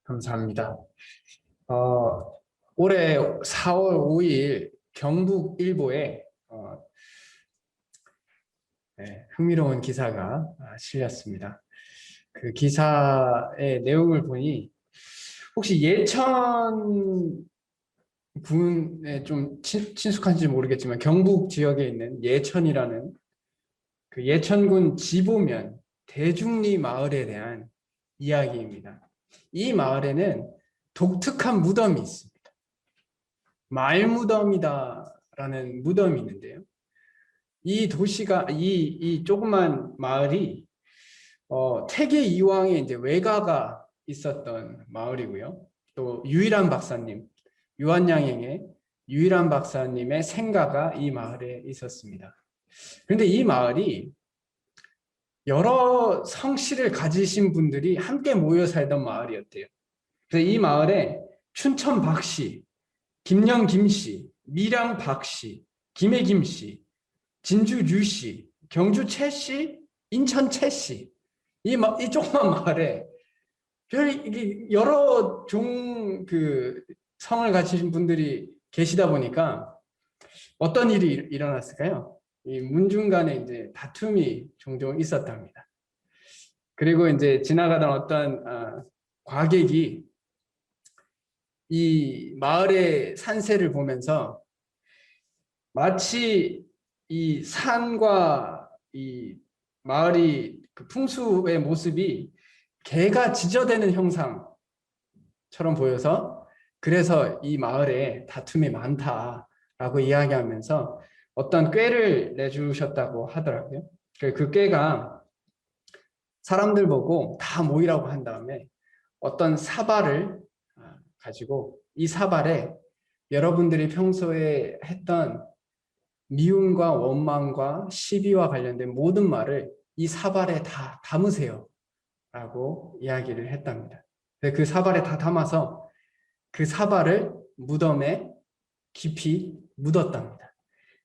감사합니다. 어, 올해 4월 5일 경북일보에 흥미로운 기사가 실렸습니다. 그 기사의 내용을 보니 혹시 예천 군에 좀 친숙한지 모르겠지만 경북 지역에 있는 예천이라는 그 예천군 지보면 대중리 마을에 대한 이야기입니다. 이 마을에는 독특한 무덤이 있습니다. 말무덤이다라는 무덤이 있는데요. 이 도시가 이 조그만 마을이 태계 이왕에 이제 외가가 있었던 마을이고요. 또 유일한 박사님, 유한양행의 유일한 박사님의 생가가 이 마을에 있었습니다. 그런데 이 마을이 여러 성씨를 가지신 분들이 함께 모여 살던 마을이었대요. 그래서 이 마을에 춘천 박씨, 김영 김씨, 밀양 박씨, 김해 김씨, 진주 유씨, 경주 최씨, 인천 최씨, 이 조그만 마을에 여러 성을 가지신 분들이 계시다 보니까 어떤 일이 일어났을까요? 이 문중 간에 이제 다툼이 종종 있었답니다. 그리고 이제 지나가던 어떤 과객이 이 마을의 산세를 보면서 마치 이 산과 이 마을이 그 풍수의 모습이 개가 지저대는 형상처럼 보여서 그래서 이 마을에 다툼이 많다라고 이야기하면서 어떤 꾀를 내주셨다고 하더라고요. 그 꾀가 사람들 보고 다 모이라고 한 다음에 어떤 사발을 가지고 이 사발에 여러분들이 평소에 했던 미움과 원망과 시비와 관련된 모든 말을 이 사발에 다 담으세요 라고 이야기를 했답니다. 그 사발에 다 담아서 그 사발을 무덤에 깊이 묻었답니다.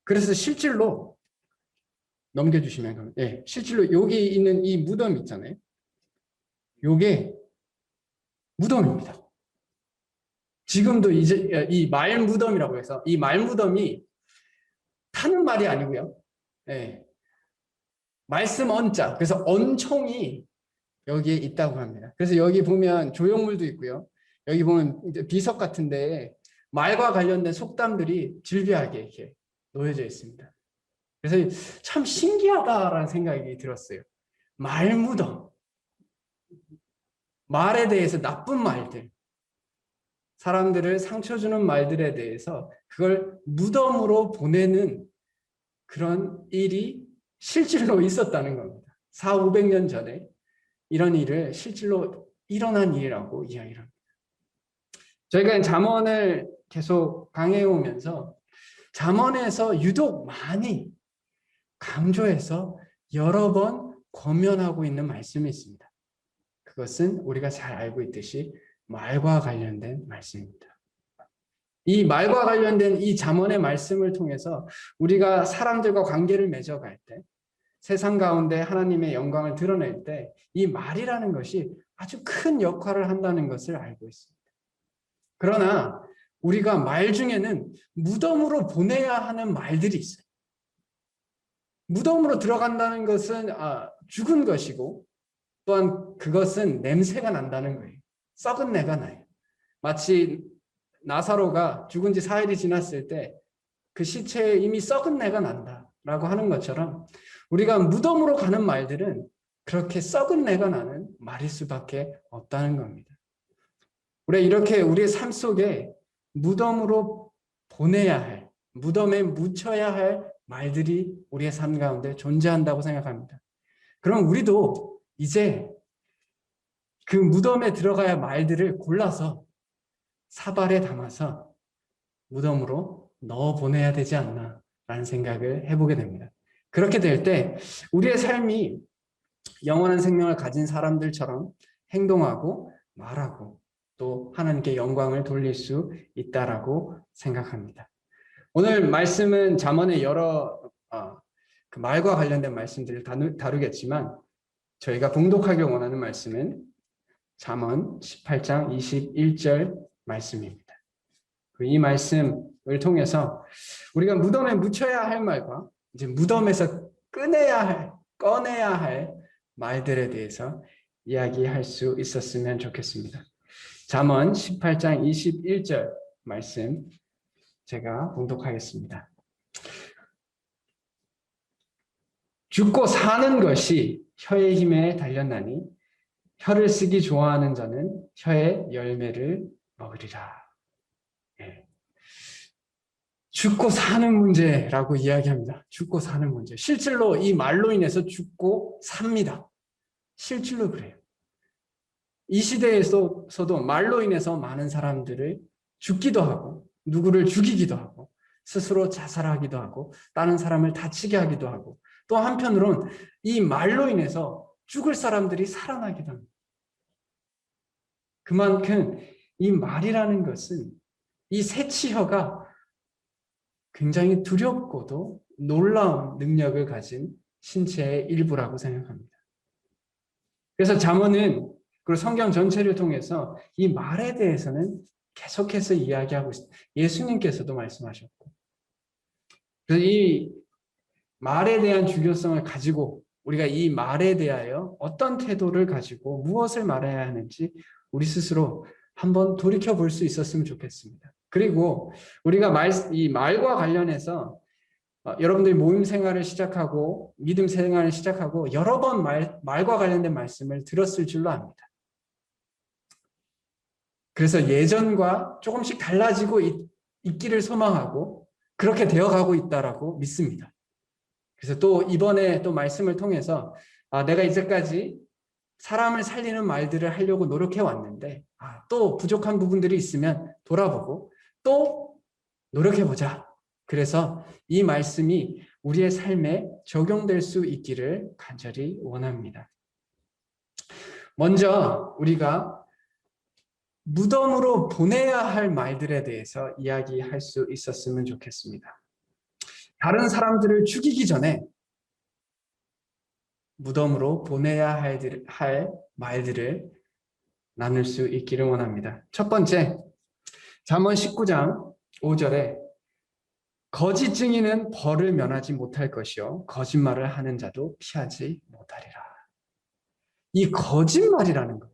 그래서 실질로 넘겨주시면 실질로 여기 있는 이 무덤 있잖아요. 요게 무덤입니다. 지금도 이제 이 말무덤이라고 해서 이 말무덤이 타는 말이 아니고요. 말씀 언자, 그래서 언총이 여기에 있다고 합니다. 그래서 여기 보면 조형물도 있고요. 여기 보면 이제 비석 같은데 말과 관련된 속담들이 질비하게 이렇게 놓여져 있습니다. 그래서 참 신기하다라는 생각이 들었어요. 말무덤. 말에 대해서 나쁜 말들, 사람들을 상처 주는 말들에 대해서 그걸 무덤으로 보내는 그런 일이 실질로 있었다는 겁니다. 400~500년 전에 이런 일을 실질로 일어난 일이라고 이야기를 합니다. 저희가 잠언을 계속 강해해 오면서 잠언에서 유독 많이 강조해서 여러 번 권면하고 있는 말씀이 있습니다. 그것은 우리가 잘 알고 있듯이 말과 관련된 말씀입니다. 이 말과 관련된 이 잠언의 말씀을 통해서 우리가 사람들과 관계를 맺어갈 때, 세상 가운데 하나님의 영광을 드러낼 때 이 말이라는 것이 아주 큰 역할을 한다는 것을 알고 있습니다. 그러나 우리가 말 중에는 무덤으로 보내야 하는 말들이 있어요. 무덤으로 들어간다는 것은 죽은 것이고 또한 그것은 냄새가 난다는 거예요. 썩은 내가 나요. 마치 나사로가 죽은 지 4일이 지났을 때 그 시체에 이미 썩은 내가 난다라고 하는 것처럼 우리가 무덤으로 가는 말들은 그렇게 썩은 내가 나는 말일 수밖에 없다는 겁니다. 우리 이렇게 우리의 삶 속에 무덤으로 보내야 할, 무덤에 묻혀야 할 말들이 우리의 삶 가운데 존재한다고 생각합니다. 그럼 우리도 이제 그 무덤에 들어가야 할 말들을 골라서 사발에 담아서 무덤으로 넣어 보내야 되지 않나 라는 생각을 해보게 됩니다. 그렇게 될 때 우리의 삶이 영원한 생명을 가진 사람들처럼 행동하고 말하고 또 하나님께 영광을 돌릴 수 있다라고 생각합니다. 오늘 말씀은 잠언의 여러 그 말과 관련된 말씀들을 다루겠지만 저희가 봉독하기 원하는 말씀은 잠언 18장 21절 말씀입니다. 이 말씀을 통해서 우리가 무덤에 묻혀야 할 말과 이제 무덤에서 꺼내야 할 말들에 대해서 이야기할 수 있었으면 좋겠습니다. 잠언 18장 21절 말씀 제가 봉독하겠습니다. 죽고 사는 것이 혀의 힘에 달렸나니 혀를 쓰기 좋아하는 자는 혀의 열매를 먹으리라. 네. 죽고 사는 문제라고 이야기합니다. 죽고 사는 문제. 실질로 이 말로 인해서 죽고 삽니다. 실질로 그래요. 이 시대에서도 말로 인해서 많은 사람들을 죽기도 하고 누구를 죽이기도 하고 스스로 자살하기도 하고 다른 사람을 다치게 하기도 하고 또 한편으론 이 말로 인해서 죽을 사람들이 살아나기도 합니다. 그만큼 이 말이라는 것은 이 새치혀가 굉장히 두렵고도 놀라운 능력을 가진 신체의 일부라고 생각합니다. 그래서 잠언은 그리고 성경 전체를 통해서 이 말에 대해서는 계속해서 이야기하고 있습니다. 예수님께서도 말씀하셨고 그래서 이 말에 대한 중요성을 가지고 우리가 이 말에 대하여 어떤 태도를 가지고 무엇을 말해야 하는지 우리 스스로 한번 돌이켜 볼 수 있었으면 좋겠습니다. 그리고 우리가 이 말과 관련해서 여러분들이 모임 생활을 시작하고 믿음 생활을 시작하고 여러 번 말과 관련된 말씀을 들었을 줄로 압니다. 그래서 예전과 조금씩 달라지고 있기를 소망하고 그렇게 되어가고 있다라고 믿습니다. 그래서 또 이번에 또 말씀을 통해서 내가 이제까지 사람을 살리는 말들을 하려고 노력해 왔는데 또 부족한 부분들이 있으면 돌아보고 또 노력해보자. 그래서 이 말씀이 우리의 삶에 적용될 수 있기를 간절히 원합니다. 먼저 우리가 무덤으로 보내야 할 말들에 대해서 이야기할 수 있었으면 좋겠습니다. 다른 사람들을 죽이기 전에 무덤으로 보내야 할 말들을 나눌 수 있기를 원합니다. 첫 번째, 잠언 19장 5절에 거짓 증인은 벌을 면하지 못할 것이요 거짓말을 하는 자도 피하지 못하리라. 이 거짓말이라는 것.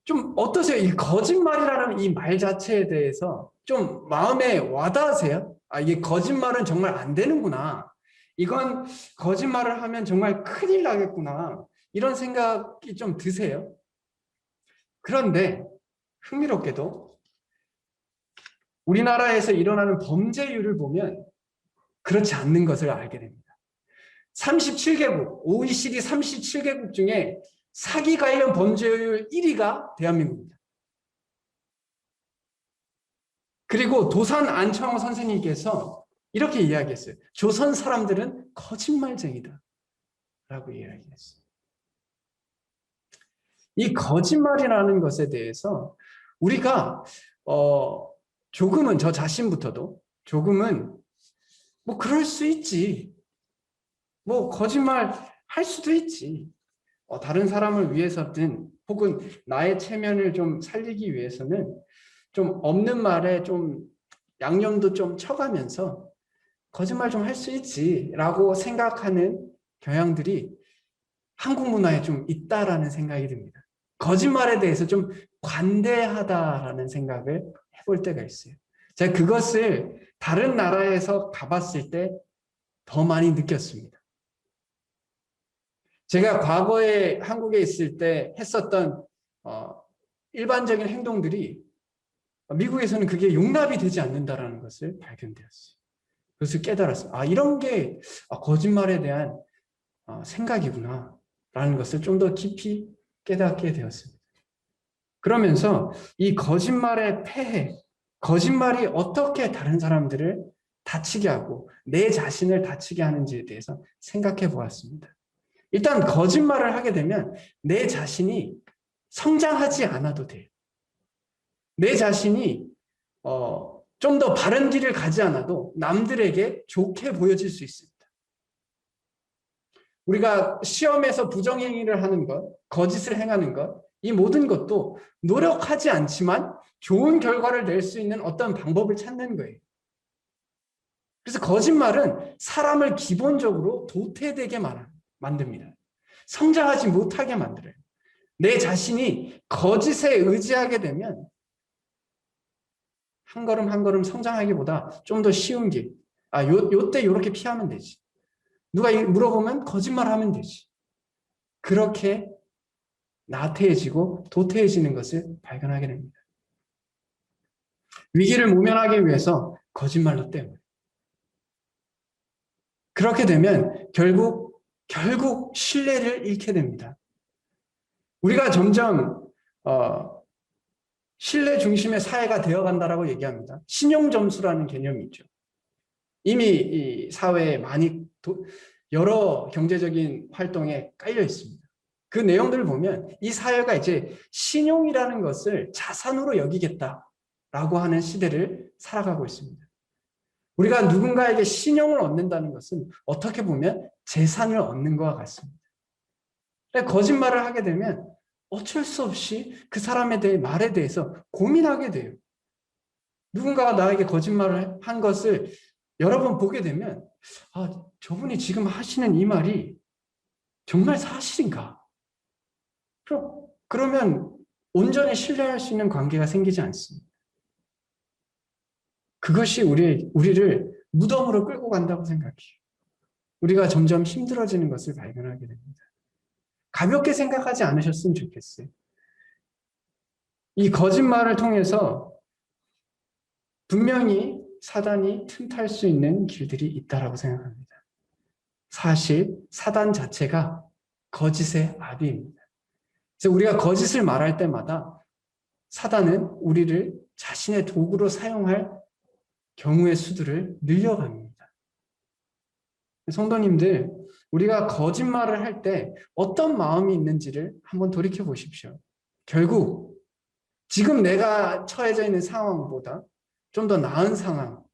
좀 어떠세요? 이 거짓말이라는 이 말 자체에 대해서 좀 마음에 와닿으세요? 이게 거짓말은 정말 안 되는구나. 이건 거짓말을 하면 정말 큰일 나겠구나. 이런 생각이 좀 드세요? 그런데 흥미롭게도 우리나라에서 일어나는 범죄율을 보면 그렇지 않는 것을 알게 됩니다. 37개국, OECD 37개국 중에 사기 관련 범죄율 1위가 대한민국입니다. 그리고 도산 안창호 선생님께서 이렇게 이야기했어요. 조선 사람들은 거짓말쟁이다 라고 이야기했어요. 이 거짓말이라는 것에 대해서 우리가 조금은 저 자신부터도 조금은 뭐 그럴 수 있지. 뭐 거짓말 할 수도 있지. 다른 사람을 위해서든 혹은 나의 체면을 좀 살리기 위해서는 좀 없는 말에 좀 양념도 좀 쳐가면서 거짓말 좀 할 수 있지라고 생각하는 경향들이 한국 문화에 좀 있다라는 생각이 듭니다. 거짓말에 대해서 좀 관대하다라는 생각을 해볼 때가 있어요. 제가 그것을 다른 나라에서 가봤을 때 더 많이 느꼈습니다. 제가 과거에 한국에 있을 때 했었던 일반적인 행동들이 미국에서는 그게 용납이 되지 않는다라는 것을 발견되었어요. 그것을 깨달았어요. 이런 게 거짓말에 대한 생각이구나 라는 것을 좀 더 깊이 깨닫게 되었습니다. 그러면서 이 거짓말의 폐해, 거짓말이 어떻게 다른 사람들을 다치게 하고 내 자신을 다치게 하는지에 대해서 생각해 보았습니다. 일단 거짓말을 하게 되면 내 자신이 성장하지 않아도 돼요. 내 자신이 좀 더 바른 길을 가지 않아도 남들에게 좋게 보여질 수 있습니다. 우리가 시험에서 부정행위를 하는 것, 거짓을 행하는 것, 이 모든 것도 노력하지 않지만 좋은 결과를 낼 수 있는 어떤 방법을 찾는 거예요. 그래서 거짓말은 사람을 기본적으로 도태되게 만듭니다. 성장하지 못하게 만들어요. 내 자신이 거짓에 의지하게 되면 한 걸음 한 걸음 성장하기보다 좀 더 쉬운 길. 요때 요렇게 피하면 되지. 누가 물어보면 거짓말하면 되지. 그렇게 나태해지고 도태해지는 것을 발견하게 됩니다. 위기를 모면하기 위해서 거짓말로 때워요. 그렇게 되면 결국 신뢰를 잃게 됩니다. 우리가 점점 신뢰 중심의 사회가 되어간다라고 얘기합니다. 신용점수라는 개념이 있죠. 이미 이 사회에 많이 여러 경제적인 활동에 깔려 있습니다. 그 내용들을 보면 이 사회가 이제 신용이라는 것을 자산으로 여기겠다라고 하는 시대를 살아가고 있습니다. 우리가 누군가에게 신용을 얻는다는 것은 어떻게 보면 재산을 얻는 것과 같습니다. 거짓말을 하게 되면 어쩔 수 없이 그 사람에 대해 말에 대해서 고민하게 돼요. 누군가가 나에게 거짓말을 한 것을 여러 번 보게 되면 저분이 지금 하시는 이 말이 정말 사실인가? 그러면 온전히 신뢰할 수 있는 관계가 생기지 않습니다. 그것이 우리를 무덤으로 끌고 간다고 생각해요. 우리가 점점 힘들어지는 것을 발견하게 됩니다. 가볍게 생각하지 않으셨으면 좋겠어요. 이 거짓말을 통해서 분명히 사단이 틈탈 수 있는 길들이 있다라고 생각합니다. 사실 사단 자체가 거짓의 아비입니다. 그래서 우리가 거짓을 말할 때마다 사단은 우리를 자신의 도구로 사용할 경우의 수들을 늘려갑니다. 성도님들, 우리가 거짓말을 할 때 어떤 마음이 있는지를 한번 돌이켜 보십시오. 결국 지금 내가 처해져 있는 상황보다 좀 더 나은 상황을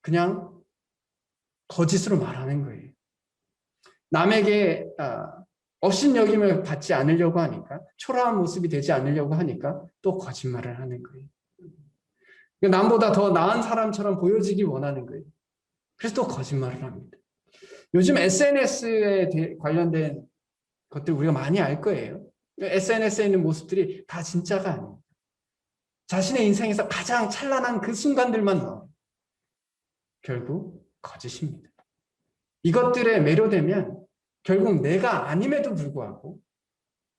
그냥 거짓으로 말하는 거예요. 남에게 업신여김을 받지 않으려고 하니까, 초라한 모습이 되지 않으려고 하니까 또 거짓말을 하는 거예요. 남보다 더 나은 사람처럼 보여지기 원하는 거예요. 그래서 또 거짓말을 합니다. 요즘 SNS에 관련된 것들 우리가 많이 알 거예요. SNS에 있는 모습들이 다 진짜가 아닙니다. 자신의 인생에서 가장 찬란한 그 순간들만 나와요. 결국 거짓입니다. 이것들에 매료되면 결국 내가 아님에도 불구하고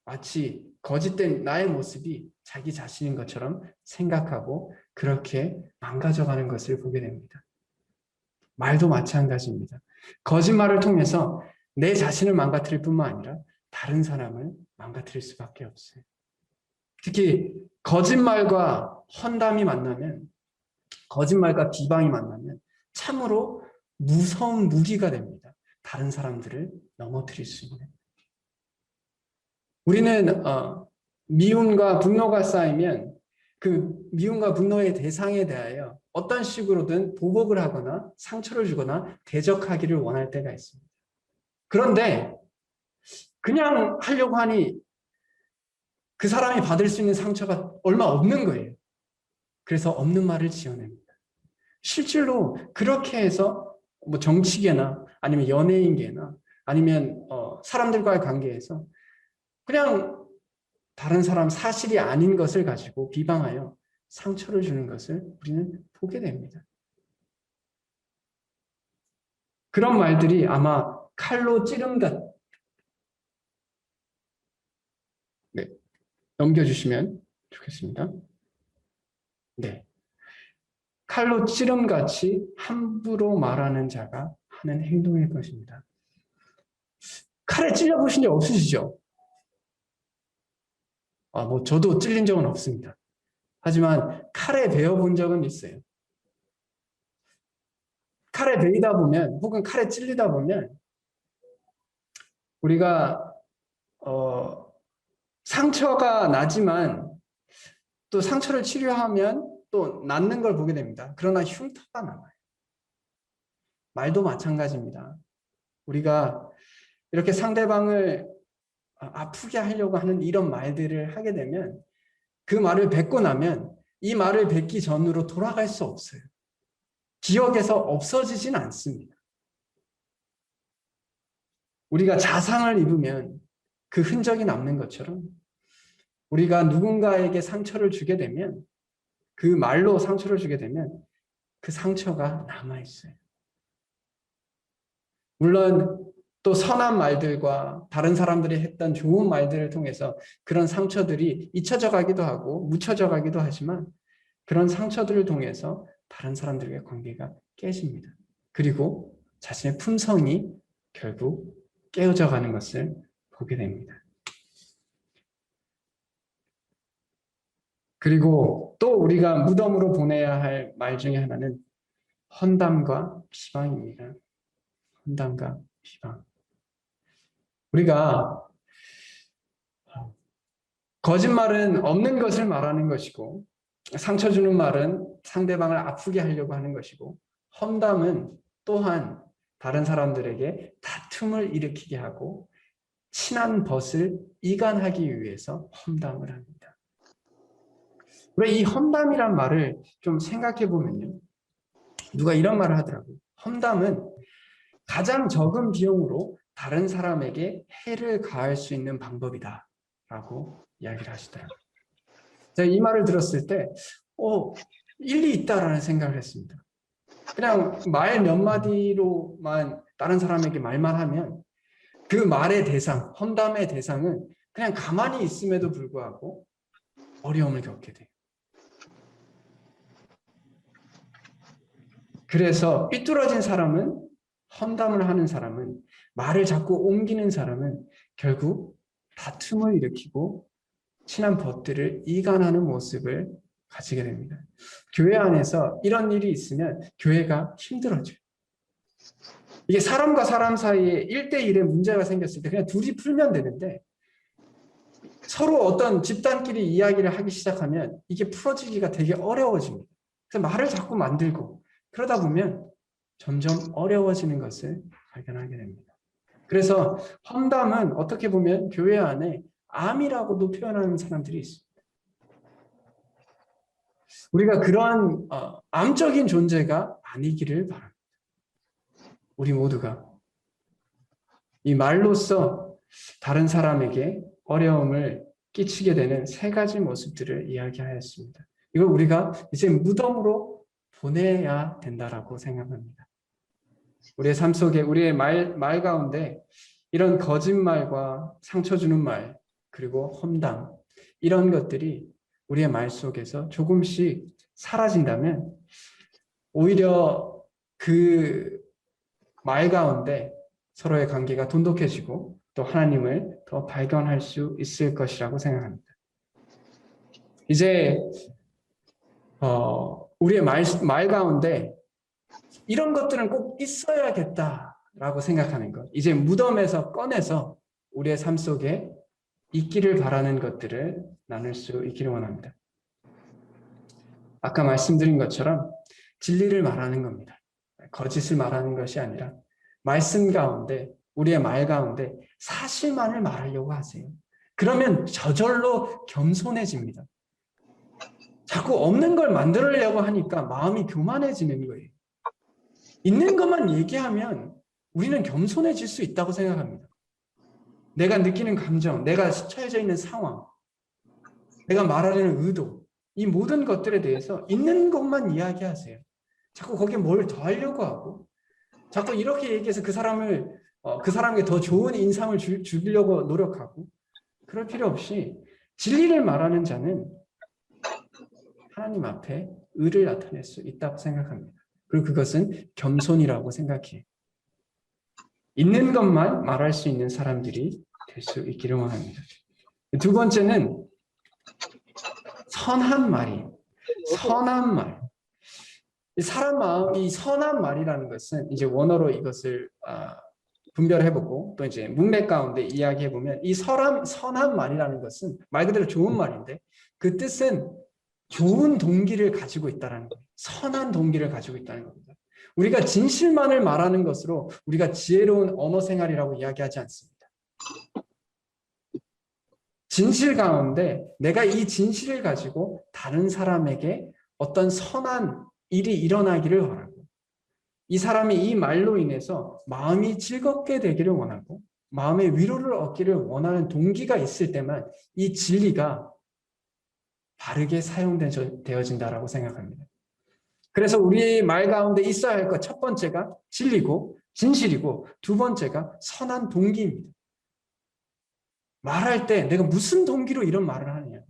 마치 거짓된 나의 모습이 자기 자신인 것처럼 생각하고 그렇게 망가져가는 것을 보게 됩니다. 말도 마찬가지입니다. 거짓말을 통해서 내 자신을 망가뜨릴 뿐만 아니라 다른 사람을 망가뜨릴 수밖에 없어요. 특히 거짓말과 헌담이 만나면, 거짓말과 비방이 만나면 참으로 무서운 무기가 됩니다. 다른 사람들을 넘어뜨릴 수 있는. 우리는 미움과 분노가 쌓이면 그 미움과 분노의 대상에 대하여 어떤 식으로든 보복을 하거나 상처를 주거나 대적하기를 원할 때가 있습니다. 그런데 그냥 하려고 하니 그 사람이 받을 수 있는 상처가 얼마 없는 거예요. 그래서 없는 말을 지어냅니다. 실제로 그렇게 해서 뭐 정치계나 아니면 연예인계나 아니면 사람들과의 관계에서 그냥 다른 사람 사실이 아닌 것을 가지고 비방하여 상처를 주는 것을 우리는 보게 됩니다. 그런 말들이 아마 칼로 찌른다. 네, 넘겨주시면 좋겠습니다. 네, 칼로 찌름같이 함부로 말하는 자가 하는 행동일 것입니다. 칼에 찔려보신 적 없으시죠? 저도 찔린 적은 없습니다. 하지만 칼에 베어본 적은 있어요. 칼에 베이다 보면 혹은 칼에 찔리다 보면 우리가 상처가 나지만 또 상처를 치료하면 또 낫는 걸 보게 됩니다. 그러나 흉터가 남아요. 말도 마찬가지입니다. 우리가 이렇게 상대방을 아프게 하려고 하는 이런 말들을 하게 되면 그 말을 뱉고 나면 이 말을 뱉기 전으로 돌아갈 수 없어요. 기억에서 없어지진 않습니다. 우리가 자상을 입으면 그 흔적이 남는 것처럼 우리가 누군가에게 상처를 주게 되면 그 말로 상처를 주게 되면 그 상처가 남아있어요. 물론 또 선한 말들과 다른 사람들이 했던 좋은 말들을 통해서 그런 상처들이 잊혀져 가기도 하고 묻혀져 가기도 하지만 그런 상처들을 통해서 다른 사람들과의 관계가 깨집니다. 그리고 자신의 품성이 결국 깨어져 가는 것을 보게 됩니다. 그리고 또 우리가 무덤으로 보내야 할 말 중에 하나는 헌담과 비방입니다. 헌담과 비방. 우리가 거짓말은 없는 것을 말하는 것이고 상처 주는 말은 상대방을 아프게 하려고 하는 것이고 험담은 또한 다른 사람들에게 다툼을 일으키게 하고 친한 벗을 이간하기 위해서 험담을 합니다. 왜 이 험담이란 말을 좀 생각해 보면요. 누가 이런 말을 하더라고요. 험담은 가장 적은 비용으로 다른 사람에게 해를 가할 수 있는 방법이다 라고 이야기를 하시더라고요. 제가 이 말을 들었을 때 일리 있다라는 생각을 했습니다. 그냥 말 몇 마디로만 다른 사람에게 말만 하면 그 말의 대상, 험담의 대상은 그냥 가만히 있음에도 불구하고 어려움을 겪게 돼요. 그래서 삐뚤어진 사람은, 험담을 하는 사람은, 말을 자꾸 옮기는 사람은 결국 다툼을 일으키고 친한 벗들을 이간하는 모습을 가지게 됩니다. 교회 안에서 이런 일이 있으면 교회가 힘들어져요. 이게 사람과 사람 사이에 1대1의 문제가 생겼을 때 그냥 둘이 풀면 되는데 서로 어떤 집단끼리 이야기를 하기 시작하면 이게 풀어지기가 되게 어려워집니다. 그래서 말을 자꾸 만들고 그러다 보면 점점 어려워지는 것을 발견하게 됩니다. 그래서 험담은 어떻게 보면 교회 안에 암이라고도 표현하는 사람들이 있습니다. 우리가 그러한 암적인 존재가 아니기를 바랍니다. 우리 모두가 이 말로써 다른 사람에게 어려움을 끼치게 되는 3가지 모습들을 이야기하였습니다. 이걸 우리가 이제 무덤으로 보내야 된다라고 생각합니다. 우리의 삶 속에 우리의 말 가운데 이런 거짓말과 상처 주는 말 그리고 험담 이런 것들이 우리의 말 속에서 조금씩 사라진다면 오히려 그 말 가운데 서로의 관계가 돈독해지고 또 하나님을 더 발견할 수 있을 것이라고 생각합니다. 이제 우리의 말 가운데 이런 것들은 꼭 있어야겠다라고 생각하는 것. 이제 무덤에서 꺼내서 우리의 삶 속에 있기를 바라는 것들을 나눌 수 있기를 원합니다. 아까 말씀드린 것처럼 진리를 말하는 겁니다. 거짓을 말하는 것이 아니라 말씀 가운데 우리의 말 가운데 사실만을 말하려고 하세요. 그러면 저절로 겸손해집니다. 자꾸 없는 걸 만들려고 하니까 마음이 교만해지는 거예요. 있는 것만 얘기하면 우리는 겸손해질 수 있다고 생각합니다. 내가 느끼는 감정, 내가 처해져 있는 상황, 내가 말하려는 의도, 이 모든 것들에 대해서 있는 것만 이야기하세요. 자꾸 거기에 뭘 더하려고 하고 자꾸 이렇게 얘기해서 그 사람에게 더 좋은 인상을 주려고 노력하고 그럴 필요 없이 진리를 말하는 자는 하나님 앞에 의를 나타낼 수 있다고 생각합니다. 그리고 그것은 겸손이라고 생각해요. 있는 것만 말할 수 있는 사람들이 될 수 있기를 원합니다. 2번째는 선한 말이에요. 선한 말. 사람 마음이 선한 말이라는 것은 이제 원어로 이것을 분별해보고 또 이제 문맥 가운데 이야기해보면 이 선한 말이라는 것은 말 그대로 좋은 말인데 그 뜻은 좋은 동기를 가지고 있다는 거예요. 선한 동기를 가지고 있다는 겁니다. 우리가 진실만을 말하는 것으로 우리가 지혜로운 언어 생활이라고 이야기하지 않습니다. 진실 가운데 내가 이 진실을 가지고 다른 사람에게 어떤 선한 일이 일어나기를 바라고, 이 사람이 이 말로 인해서 마음이 즐겁게 되기를 원하고 마음의 위로를 얻기를 원하는 동기가 있을 때만 이 진리가 바르게 사용되어진다라고 생각합니다. 그래서 우리 말 가운데 있어야 할 것 첫 번째가 진리고 진실이고, 두 번째가 선한 동기입니다. 말할 때 내가 무슨 동기로 이런 말을 하느냐.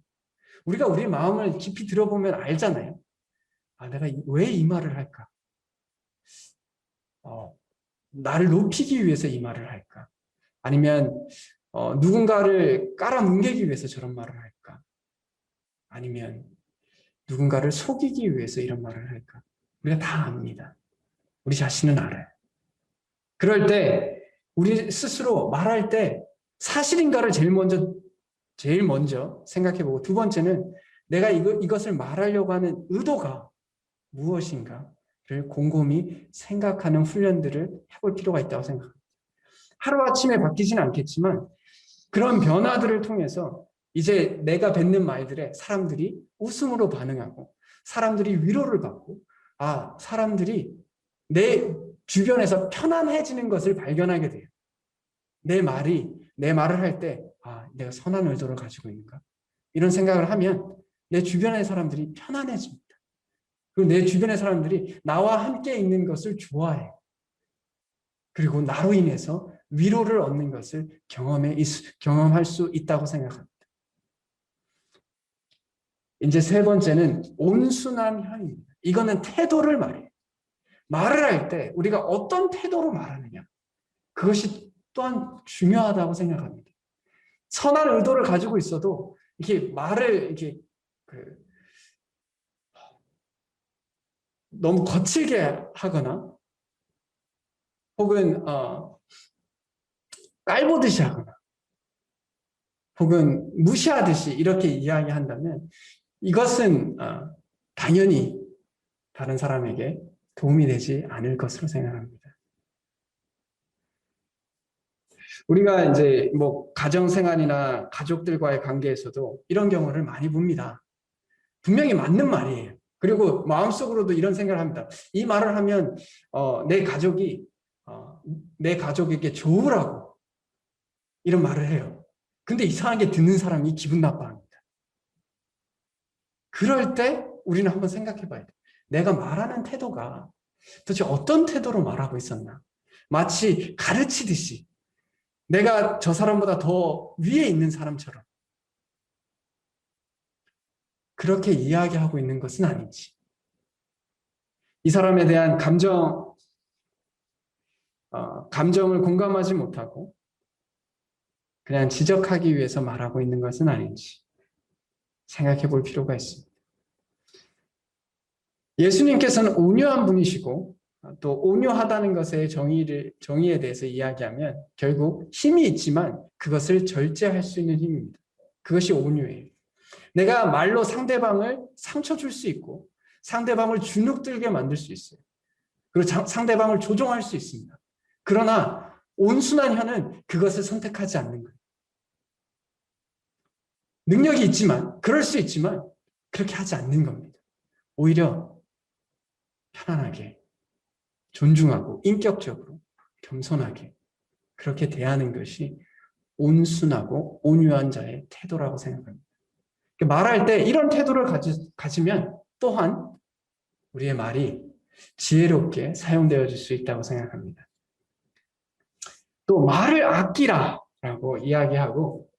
우리가 우리 마음을 깊이 들어보면 알잖아요. 내가 왜 이 말을 할까? 나를 높이기 위해서 이 말을 할까? 아니면 누군가를 깔아뭉개기 위해서 저런 말을 할까? 아니면 누군가를 속이기 위해서 이런 말을 할까? 우리가 다 압니다. 우리 자신은 알아요. 그럴 때 우리 스스로 말할 때 사실인가를 제일 먼저 생각해보고, 두 번째는 내가 이것을 말하려고 하는 의도가 무엇인가를 곰곰이 생각하는 훈련들을 해볼 필요가 있다고 생각합니다. 하루아침에 바뀌지는 않겠지만 그런 변화들을 통해서 이제 내가 뱉는 말들에 사람들이 웃음으로 반응하고 사람들이 위로를 받고 사람들이 내 주변에서 편안해지는 것을 발견하게 돼요. 내 말을 할 때 내가 선한 의도를 가지고 있는가? 이런 생각을 하면 내 주변의 사람들이 편안해집니다. 그리고 내 주변의 사람들이 나와 함께 있는 것을 좋아해요. 그리고 나로 인해서 위로를 얻는 것을 경험할 수 있다고 생각합니다. 이제 세 번째는 온순한 혀입니다. 이거는 태도를 말해요. 말을 할 때 우리가 어떤 태도로 말하느냐, 그것이 또한 중요하다고 생각합니다. 선한 의도를 가지고 있어도 이렇게 말을 이렇게 너무 거칠게 하거나 혹은 깔보듯이 하거나 혹은 무시하듯이 이렇게 이야기한다면 이것은 당연히 다른 사람에게 도움이 되지 않을 것으로 생각합니다. 우리가 이제 가정생활이나 가족들과의 관계에서도 이런 경우를 많이 봅니다. 분명히 맞는 말이에요. 그리고 마음속으로도 이런 생각을 합니다. 이 말을 하면 내 가족에게 좋으라고 이런 말을 해요. 근데 이상하게 듣는 사람이 기분 나빠합니다. 그럴 때 우리는 한번 생각해 봐야 돼요. 내가 말하는 태도가 도대체 어떤 태도로 말하고 있었나? 마치 가르치듯이 내가 저 사람보다 더 위에 있는 사람처럼 그렇게 이야기하고 있는 것은 아닌지, 이 사람에 대한 감정을 공감하지 못하고 그냥 지적하기 위해서 말하고 있는 것은 아닌지 생각해 볼 필요가 있습니다. 예수님께서는 온유한 분이시고 또 온유하다는 것의 정의에 대해서 이야기하면 결국 힘이 있지만 그것을 절제할 수 있는 힘입니다. 그것이 온유예요. 내가 말로 상대방을 상처 줄 수 있고 상대방을 주눅들게 만들 수 있어요. 그리고 상대방을 조종할 수 있습니다. 그러나 온순한 혀는 그것을 선택하지 않는 거예요. 능력이 있지만, 그럴 수 있지만 그렇게 하지 않는 겁니다. 오히려 편안하게, 존중하고 인격적으로 겸손하게 그렇게 대하는 것이 온순하고 온유한 자의 태도라고 생각합니다. 말할 때 이런 태도를 가지면 또한 우리의 말이 지혜롭게 사용되어질 수 있다고 생각합니다. 또 말을 아끼라라고 이야기하고,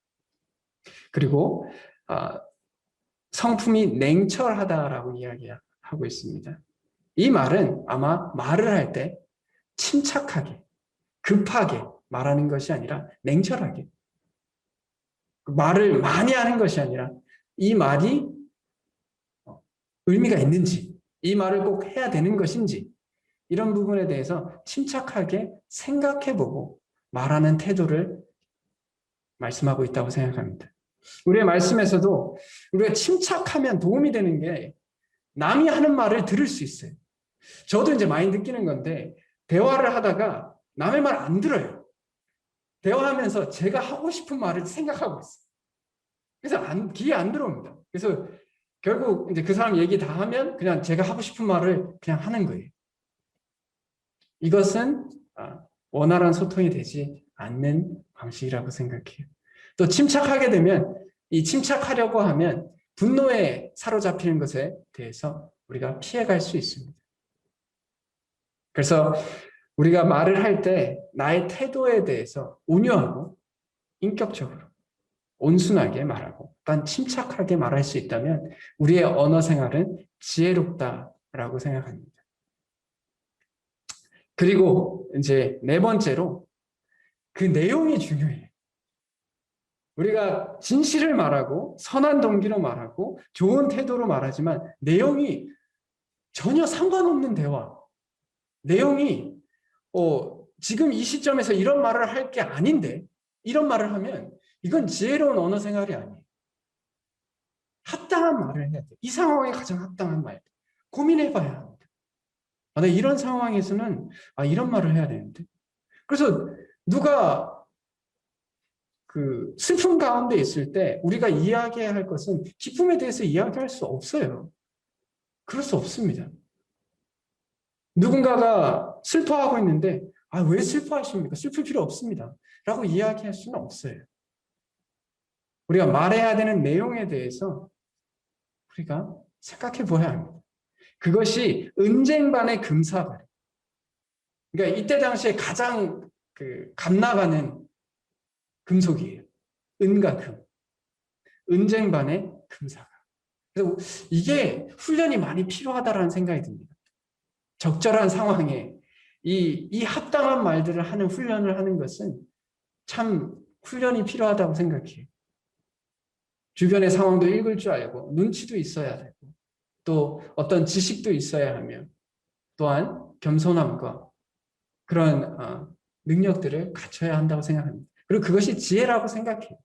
그리고 성품이 냉철하다라고 이야기하고 있습니다. 이 말은 아마 말을 할 때 침착하게, 급하게 말하는 것이 아니라 냉철하게, 말을 많이 하는 것이 아니라 이 말이 의미가 있는지, 이 말을 꼭 해야 되는 것인지, 이런 부분에 대해서 침착하게 생각해보고 말하는 태도를 말씀하고 있다고 생각합니다. 우리의 말씀에서도 우리가 침착하면 도움이 되는 게 남이 하는 말을 들을 수 있어요. 저도 이제 많이 느끼는 건데 대화를 하다가 남의 말 안 들어요. 대화하면서 제가 하고 싶은 말을 생각하고 있어요. 그래서 귀에 안 들어옵니다. 그래서 결국 이제 그 사람 얘기 다 하면 그냥 제가 하고 싶은 말을 그냥 하는 거예요. 이것은 원활한 소통이 되지 않는 방식이라고 생각해요. 또 침착하게 되면 이 침착하려고 하면 분노에 사로잡히는 것에 대해서 우리가 피해갈 수 있습니다. 그래서 우리가 말을 할 때 나의 태도에 대해서 온유하고 인격적으로 온순하게 말하고 단 침착하게 말할 수 있다면 우리의 언어 생활은 지혜롭다라고 생각합니다. 그리고 이제 네 번째로 그 내용이 중요해요. 우리가 진실을 말하고 선한 동기로 말하고 좋은 태도로 말하지만 내용이 전혀 상관없는 대화, 내용이 지금 이 시점에서 이런 말을 할 게 아닌데 이런 말을 하면 이건 지혜로운 언어 생활이 아니에요. 합당한 말을 해야 돼. 이 상황에 가장 합당한 말. 고민해봐야 합니다. 이런 상황에서는 이런 말을 해야 되는데. 그래서 누가 그 슬픔 가운데 있을 때 우리가 이야기해야 할 것은 기쁨에 대해서 이야기할 수 없어요. 그럴 수 없습니다. 누군가가 슬퍼하고 있는데 왜 슬퍼하십니까? 슬플 필요 없습니다. 라고 이야기할 수는 없어요. 우리가 말해야 되는 내용에 대해서 우리가 생각해 보아야 합니다. 그것이 은쟁반의 금사발. 그러니까 이때 당시에 가장 값나가는 금속이에요. 은과 금. 은쟁반의 금사발. 그래서 이게 훈련이 많이 필요하다라는 생각이 듭니다. 적절한 상황에 이 합당한 말들을 하는 훈련을 하는 것은 참 훈련이 필요하다고 생각해요. 주변의 상황도 읽을 줄 알고 눈치도 있어야 되고 또 어떤 지식도 있어야 하며 또한 겸손함과 그런 능력들을 갖춰야 한다고 생각합니다. 그리고 그것이 지혜라고 생각해요.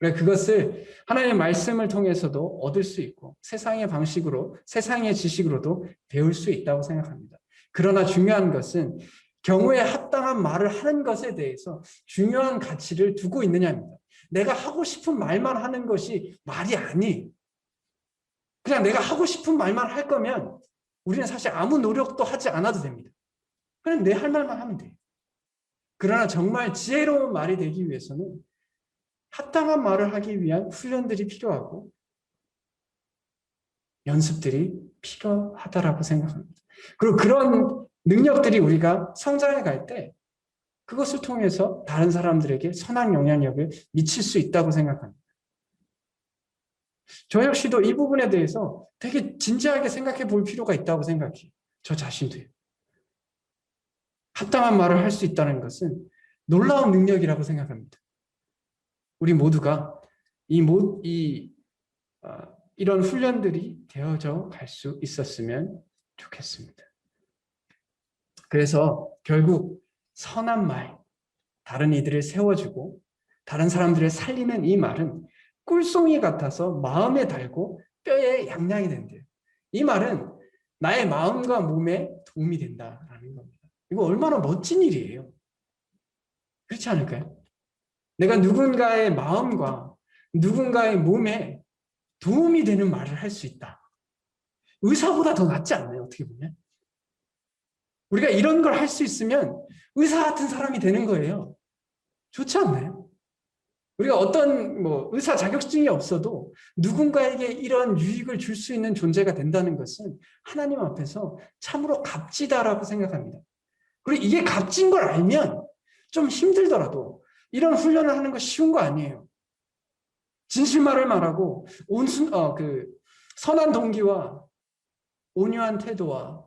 그것을 하나님의 말씀을 통해서도 얻을 수 있고 세상의 방식으로 세상의 지식으로도 배울 수 있다고 생각합니다. 그러나 중요한 것은 경우에 합당한 말을 하는 것에 대해서 중요한 가치를 두고 있느냐입니다. 내가 하고 싶은 말만 하는 것이 말이 아니에요. 그냥 내가 하고 싶은 말만 할 거면 우리는 사실 아무 노력도 하지 않아도 됩니다. 그냥 내 할 말만 하면 돼요. 그러나 정말 지혜로운 말이 되기 위해서는 합당한 말을 하기 위한 훈련들이 필요하고 연습들이 필요하다라고 생각합니다. 그리고 그런 능력들이 우리가 성장해 갈 때 그것을 통해서 다른 사람들에게 선한 영향력을 미칠 수 있다고 생각합니다. 저 역시도 이 부분에 대해서 되게 진지하게 생각해 볼 필요가 있다고 생각해요. 저 자신도요. 합당한 말을 할 수 있다는 것은 놀라운 능력이라고 생각합니다. 우리 모두가 이런 훈련들이 되어져 갈 수 있었으면 좋겠습니다. 그래서 결국 선한 말, 다른 이들을 세워주고 다른 사람들을 살리는 이 말은 꿀송이 같아서 마음에 달고 뼈에 양약이 된대요. 이 말은 나의 마음과 몸에 도움이 된다라는 겁니다. 이거 얼마나 멋진 일이에요. 그렇지 않을까요? 내가 누군가의 마음과 누군가의 몸에 도움이 되는 말을 할 수 있다. 의사보다 더 낫지 않나요? 어떻게 보면. 우리가 이런 걸 할 수 있으면 의사 같은 사람이 되는 거예요. 좋지 않나요? 우리가 어떤 의사 자격증이 없어도 누군가에게 이런 유익을 줄 수 있는 존재가 된다는 것은 하나님 앞에서 참으로 값지다라고 생각합니다. 그리고 이게 값진 걸 알면 좀 힘들더라도 이런 훈련을 하는 거 쉬운 거 아니에요. 진실말을 말하고 선한 동기와 온유한 태도와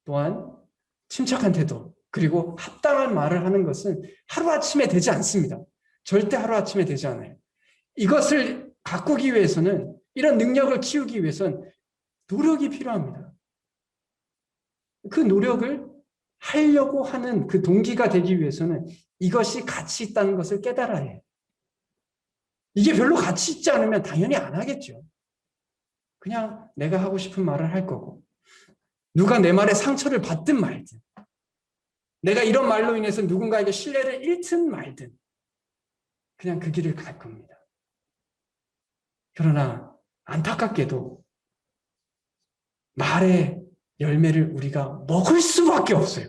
또한 침착한 태도 그리고 합당한 말을 하는 것은 하루아침에 되지 않습니다. 절대 하루아침에 되지 않아요. 이것을 가꾸기 위해서는 이런 능력을 키우기 위해서는 노력이 필요합니다. 그 노력을 하려고 하는 그 동기가 되기 위해서는 이것이 가치 있다는 것을 깨달아야 해요. 이게 별로 가치 있지 않으면 당연히 안 하겠죠. 그냥 내가 하고 싶은 말을 할 거고 누가 내 말에 상처를 받든 말든, 내가 이런 말로 인해서 누군가에게 신뢰를 잃든 말든 그냥 그 길을 갈 겁니다. 그러나 안타깝게도 말의 열매를 우리가 먹을 수밖에 없어요.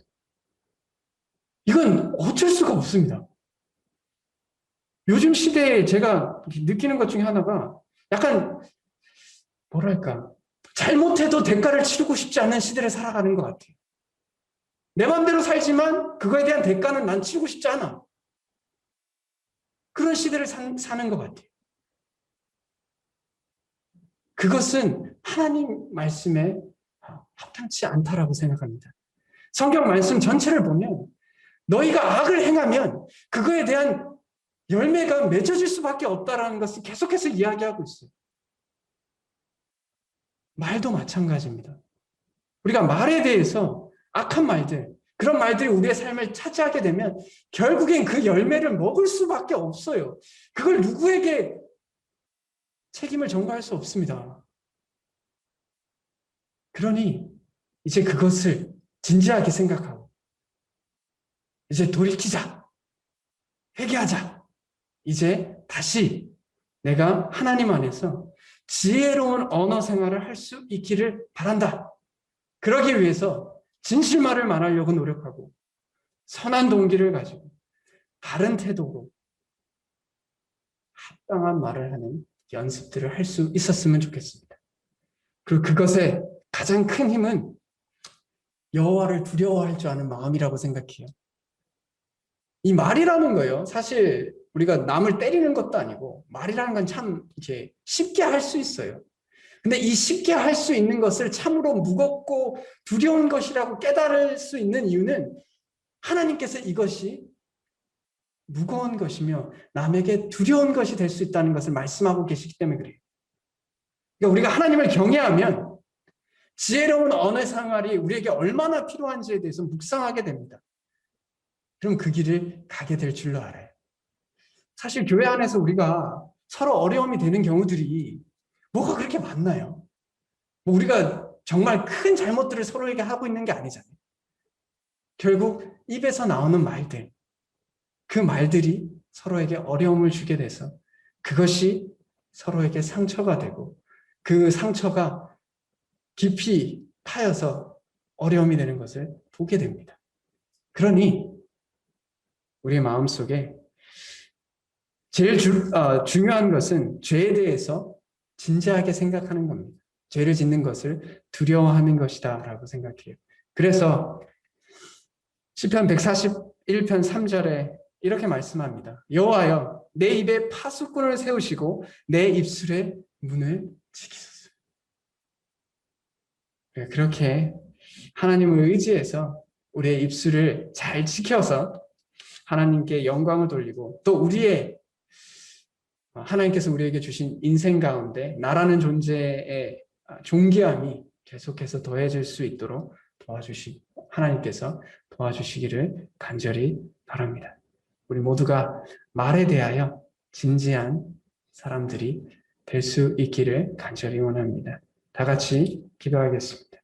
이건 어쩔 수가 없습니다. 요즘 시대에 제가 느끼는 것 중에 하나가 약간 뭐랄까, 잘못해도 대가를 치르고 싶지 않은 시대를 살아가는 것 같아요. 내 마음대로 살지만 그거에 대한 대가는 난 치르고 싶지 않아. 그런 시대를 사는 것 같아요. 그것은 하나님 말씀에 합당치 않다라고 생각합니다. 성경 말씀 전체를 보면 너희가 악을 행하면 그거에 대한 열매가 맺어질 수밖에 없다라는 것을 계속해서 이야기하고 있어요. 말도 마찬가지입니다. 우리가 말에 대해서 악한 말들, 그런 말들이 우리의 삶을 차지하게 되면 결국엔 그 열매를 먹을 수밖에 없어요. 그걸 누구에게 책임을 전가할 수 없습니다. 그러니 이제 그것을 진지하게 생각하고 이제 돌이키자, 회개하자. 이제 다시 내가 하나님 안에서 지혜로운 언어 생활을 할 수 있기를 바란다. 그러기 위해서 진실말을 말하려고 노력하고 선한 동기를 가지고 바른 태도로 합당한 말을 하는 연습들을 할 수 있었으면 좋겠습니다. 그리고 그것의 가장 큰 힘은 여호와를 두려워할 줄 아는 마음이라고 생각해요. 이 말이라는 거예요. 사실 우리가 남을 때리는 것도 아니고 말이라는 건 참 이렇게 쉽게 할 수 있어요. 근데 이 쉽게 할 수 있는 것을 참으로 무겁고 두려운 것이라고 깨달을 수 있는 이유는 하나님께서 이것이 무거운 것이며 남에게 두려운 것이 될 수 있다는 것을 말씀하고 계시기 때문에 그래요. 그러니까 우리가 하나님을 경외하면 지혜로운 언어 생활이 우리에게 얼마나 필요한지에 대해서 묵상하게 됩니다. 그럼 그 길을 가게 될 줄로 알아요. 사실 교회 안에서 우리가 서로 어려움이 되는 경우들이 뭐가 그렇게 많나요? 뭐 우리가 정말 큰 잘못들을 서로에게 하고 있는 게 아니잖아요. 결국 입에서 나오는 말들, 그 말들이 서로에게 어려움을 주게 돼서 그것이 서로에게 상처가 되고 그 상처가 깊이 파여서 어려움이 되는 것을 보게 됩니다. 그러니 우리의 마음속에 제일 중요한 것은 죄에 대해서 진지하게 생각하는 겁니다. 죄를 짓는 것을 두려워하는 것이다 라고 생각해요. 그래서 시편 141편 3절에 이렇게 말씀합니다. 여호와여 내 입에 파수꾼을 세우시고 내 입술에 문을 지키소서. 그렇게 하나님을 의지해서 우리의 입술을 잘 지켜서 하나님께 영광을 돌리고 또 하나님께서 우리에게 주신 인생 가운데 나라는 존재의 존귀함이 계속해서 더해질 수 있도록 하나님께서 도와주시기를 간절히 바랍니다. 우리 모두가 말에 대하여 진지한 사람들이 될 수 있기를 간절히 원합니다. 다 같이 기도하겠습니다.